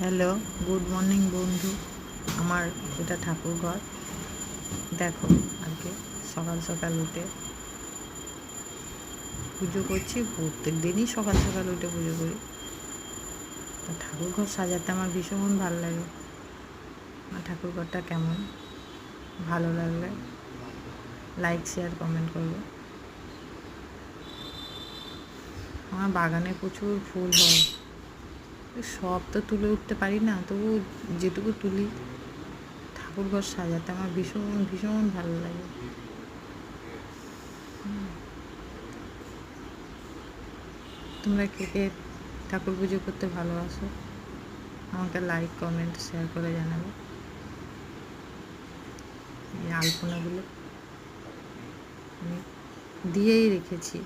Hello, good morning বন্ধু। আমার এটা ঠাকুর ঘর। দেখো, আজকে সকাল সকাল উঠে পুজো করছি। প্রত্যেক দিনই সকাল সকাল উঠে পুজো করি। তো ঠাকুর ঘর সাজাতে আমার ভীষণ ভালো লাগে। আমার ঠাকুর ঘরটা কেমন, ভালো লাগলে লাইক শেয়ার কমেন্ট করবে। আমার বাগানে প্রচুর ফুল হয়, সব তো তুলে উঠতে পারি না, তবু যেটুকু তুলি ঠাকুর ঘর সাজাতে আমার ভীষণ ভীষণ ভালো লাগে। তোমরা কে কে ঠাকুর পুজো করতে ভালোবাসো আমাকে লাইক কমেন্ট শেয়ার করে জানাবে। এই আলপনাগুলো আমি দিয়েই রেখেছি।